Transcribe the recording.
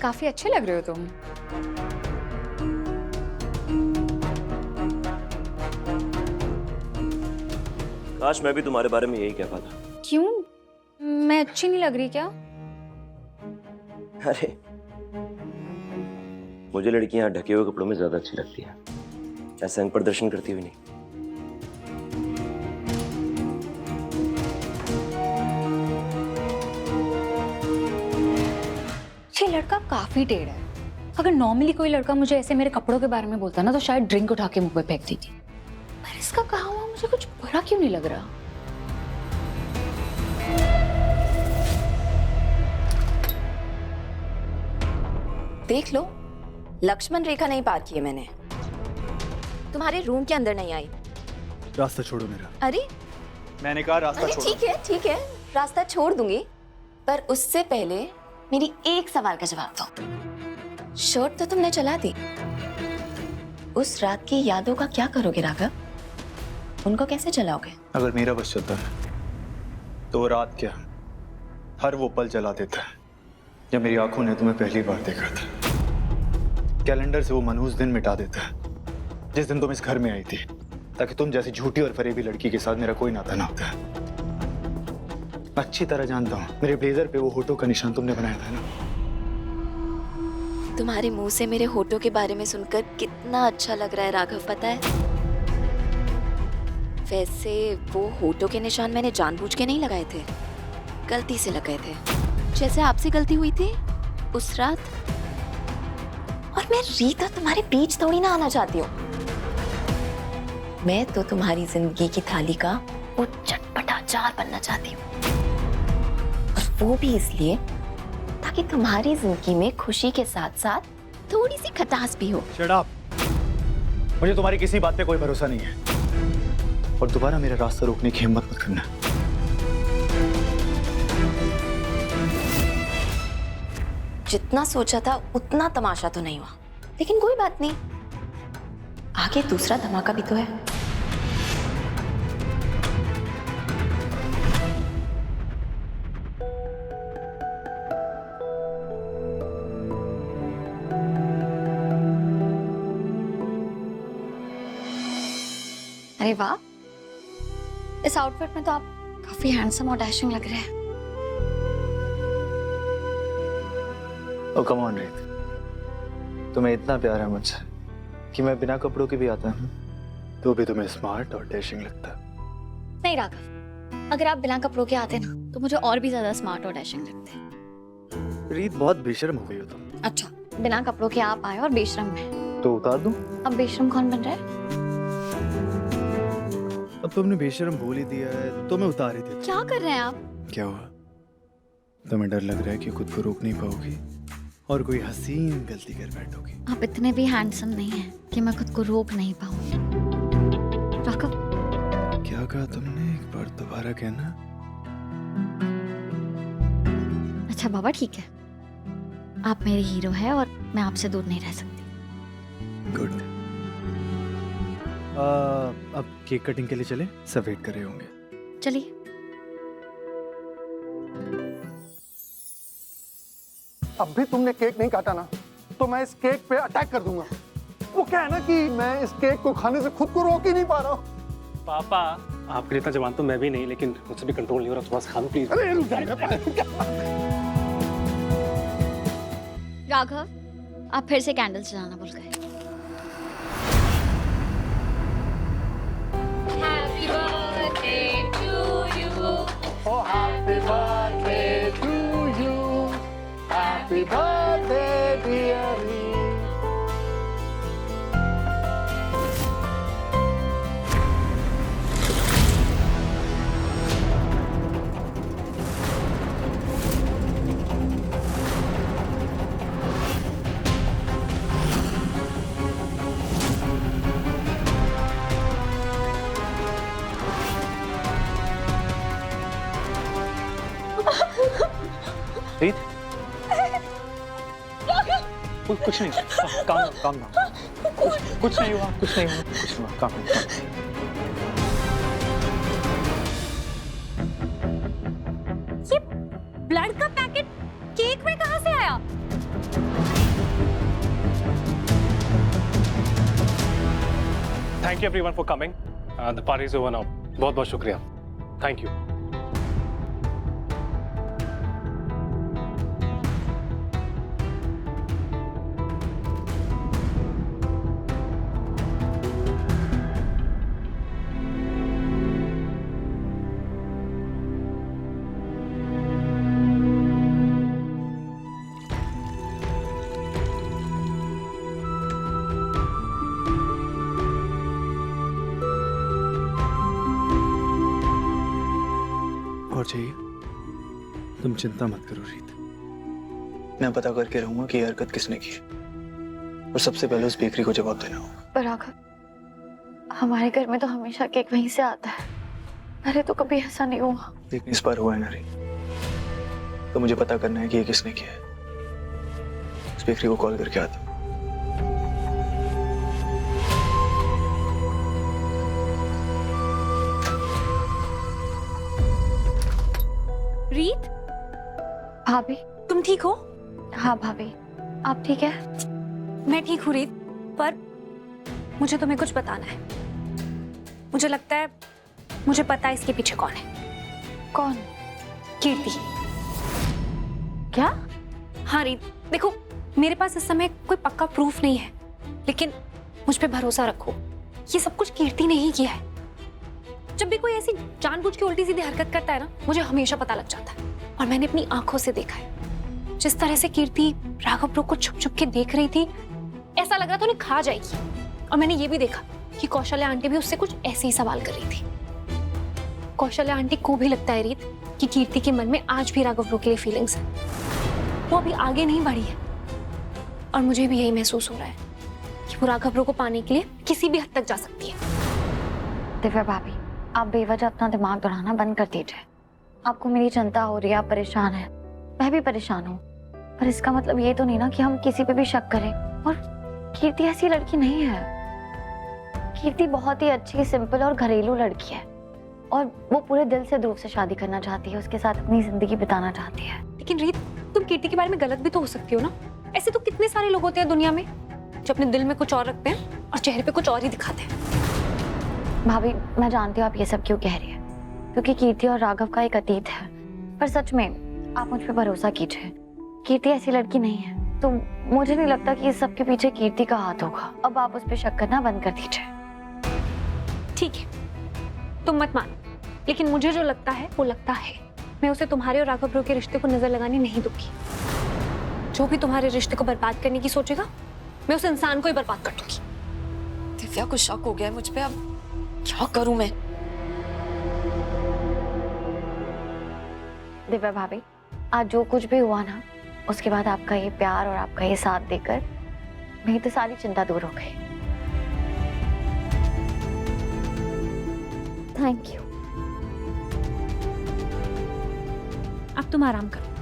काफी अच्छे लग रहे हो तुम। काश मैं भी तुम्हारे बारे में यही कह पाता। क्यों? मैं अच्छी नहीं लग रही क्या? अरे मुझे लड़कियां ढके हुए कपड़ों में ज्यादा अच्छी लगती हैं, ऐसे अंग प्रदर्शन करती हुई नहीं। ये लड़का काफी टेढ़ा है। अगर नॉर्मली कोई लड़का मुझे ऐसे मेरे कपड़ों के बारे में बोलता ना तो शायद ड्रिंक उठा के मुंह पे फेंक देती, पर इसका कहा हुआ मुझे कुछ बुरा क्यों नहीं लग रहा? देख लो, लक्ष्मण रेखा नहीं पार की है मैंने। तुम्हारे रूम के अंदर नहीं आई। रास्ता छोड़ो मेरा। अरे मैंने कहा रास्ता छोड़ो। ठीक है, रास्ता छोड़ दूंगी, पर उससे पहले मेरी एक सवाल का जवाब दो। शर्ट तो तुमने चला दी, उस रात की यादों का क्या करोगे राघव? उनको कैसे जलाओगे? अगर मेरा बस चलता है तो वो रात क्या, हर वो पल जला देता है जब मेरी आंखों ने तुम्हें पहली बार देखा था। कैलेंडर से वो मनहूस दिन मिटा देता है जिस दिन तुम इस घर में आई थी, ताकि तुम जैसी झूठी और फरेबी लड़की के साथ मेरा कोई नाता ना होता। मैं अच्छी तरह जानता हूँ मेरे ब्लेजर पे वो होठों का निशान तुमने बनाया था ना। तुम्हारे मुंह से मेरे होठों के बारे में सुनकर कितना अच्छा लग रहा है राघव, पता है? वैसे वो होठों के निशान मैंने जानबूझ के नहीं लगाए थे, गलती से लगाए थे, जैसे आपसे गलती हुई थी उस रात। और मैं रीता तुम्हारे बीच थोड़ी ना आना चाहती हूँ। मैं तो तुम्हारी जिंदगी की थाली का वो चटपटा अचार बनना चाहती हूँ, और वो भी इसलिए ताकि तुम्हारी जिंदगी में खुशी के साथ साथ थोड़ी सी खटास भी हो। Shut up. मुझे तुम्हारी किसी बात पे कोई भरोसा नहीं है, और दोबारा मेरा रास्ता रोकने की हिम्मत मत करना। जितना सोचा था उतना तमाशा तो नहीं हुआ, लेकिन कोई बात नहीं, आगे दूसरा धमाका भी तो है। अरे वाह, इस आउटफिट में तो आप काफी हैंडसम और डैशिंग लग रहे हैं। ओ कम ऑन रीत, तुम्हें इतना प्यार है मुझसे कि मैं बिना कपड़ों के भी आता हूँ, तो भी तुम्हें स्मार्ट और डैशिंग लगता। नहीं राघव, अगर आप बिना कपड़ों के आते ना तो मुझे और भी ज्यादा स्मार्ट और डैशिंग लगते। रीत बहुत बेशर्म हो गई हो तुम। अच्छा, बिना कपड़ों के आप आए और बेशरम में, तो उतार दूं? अब बेशरम कौन बन रहा है? अब तुमने बेशर्म बोल ही दिया है तो मैं उतार ही देता। क्या कर रहे हैं आप? क्या हुआ? तुम्हें डर लग रहा है कि खुद को रोक नहीं पाओगी और कोई हसीन गलती कर बैठोगी? आप इतने भी हैंडसम नहीं हैं कि मैं खुद को रोक नहीं पाऊंगी। राघव, क्या कहा तुमने? एक बार दोबारा कहना। अच्छा बाबा ठीक है, आप मेरे हीरो हैं और मैं आपसे दूर नहीं रह सकती। गुड। अब केक कटिंग के लिए चले, सब वेट कर रहे होंगे। चलिए। अब भी तुमने केक नहीं काटा ना तो मैं इस केक पे अटैक कर दूंगा। वो क्या है ना कि मैं इस केक को खाने से खुद को रोक ही नहीं पा रहा हूँ। पापा आपके इतना जवान तो मैं भी नहीं, लेकिन मुझसे भी कंट्रोल नहीं हो रहा, थोड़ा सा खा लो प्लीज। अरे रुक जाएगा। राघव, आप फिर से कैंडल जलाना भूल गए। Oh, happy birthday to you. Happy birthday, dearie. रीत, कुछ नहीं, काम कुछ नहीं हुआ, काम। ये ब्लड का पैकेट केक में कहाँ से आया? Thank you everyone for coming. The party is over now. बहुत बहुत शुक्रिया। Thank you. और चाहिए? तुम चिंता मत करो रीत, मैं पता करके रहूंगा कि ये हरकत किसने की और सबसे पहले उस बेकरी को जवाब देना होगा। पर राघव, हमारे घर में तो हमेशा केक वहीं से आता है। अरे तो कभी ऐसा नहीं हुआ। लेकिन इस बार हुआ है ना रीत, तो मुझे पता करना है कि ये किसने किया है। उस बेकरी को कॉल करके आता हूं। रीत, भाभी। तुम ठीक हो? हाँ भाभी, आप ठीक है? मैं ठीक हूँ रीत, पर मुझे तुम्हें कुछ बताना है। मुझे लगता है मुझे पता है इसके पीछे कौन है। कौन? कीर्ति। क्या? हाँ रीत, देखो मेरे पास इस समय कोई पक्का प्रूफ नहीं है, लेकिन मुझ पे भरोसा रखो, ये सब कुछ कीर्ति ने ही किया है। जब भी कोई ऐसी जानबूझ के उल्टी सीधी हरकत करता है ना, मुझे हमेशा पता लग जाता है। और मैंने अपनी आंखों से देखा है, जिस तरह से कीर्ति राघव ब्रो को छुप छुप के देख रही थी, ऐसा लग रहा था उन्हें खा जाएगी। और मैंने ये भी देखा कि कौशल्या आंटी भी उससे कुछ ऐसे ही सवाल कर रही थी। कौशल्या आंटी को भी लगता है रीत कि कीर्ति के मन में आज भी राघव ब्रो के लिए फीलिंग्स है, वो अभी आगे नहीं बढ़ी है। और मुझे भी यही महसूस हो रहा है कि वो राघव ब्रो को पाने के लिए किसी भी हद तक जा सकती है। दिव्या भाभी, आप बेवजह अपना दिमाग दौड़ाना बंद कर दीजिए। आपको मेरी चिंता हो रही है, आप परेशान हैं, मैं भी परेशान हूँ, पर इसका मतलब ये तो नहीं ना कि हम किसी पे भी शक करें। और कीर्ति ऐसी लड़की नहीं है। कीर्ति बहुत ही अच्छी, सिंपल और घरेलू लड़की है, और वो पूरे दिल से ध्रुव से शादी करना चाहती है, उसके साथ अपनी जिंदगी बिताना चाहती है। लेकिन रीत, तुम कीर्ति के बारे में गलत भी तो हो सकती हो ना। ऐसे तो कितने सारे लोग होते हैं दुनिया में जो अपने दिल में कुछ और रखते हैं और चेहरे पे कुछ और ही दिखाते हैं। भाभी, मैं जानती हूँ आप ये सब क्यों कह रही है, क्योंकि कीर्ति और राघव का एक अतीत है, पर सच में आप मुझ पे भरोसा कीजिए, कीर्ति ऐसी लड़की नहीं है। तो मुझे नहीं लगता कि इस सब के पीछे कीर्ति का हाथ होगा। अब आप उस पर शक करना बंद कर दीजिए। ठीक है, तुम मत मानो, लेकिन मुझे जो लगता है वो लगता है। मैं उसे तुम्हारे और राघव ब्रो के रिश्ते को नजर लगाने नहीं दूंगी। जो भी तुम्हारे रिश्ते को बर्बाद करने की सोचेगा, मैं उस इंसान को ही बर्बाद कर दूंगी। दिव्या को शक हो गया है मुझ पे, अब क्या करूं मैं? दिव्या भाभी, आज जो कुछ भी हुआ ना, उसके बाद आपका ये प्यार और आपका ये साथ देकर मेरी तो सारी चिंता दूर हो गई। Thank you. अब तुम आराम करो।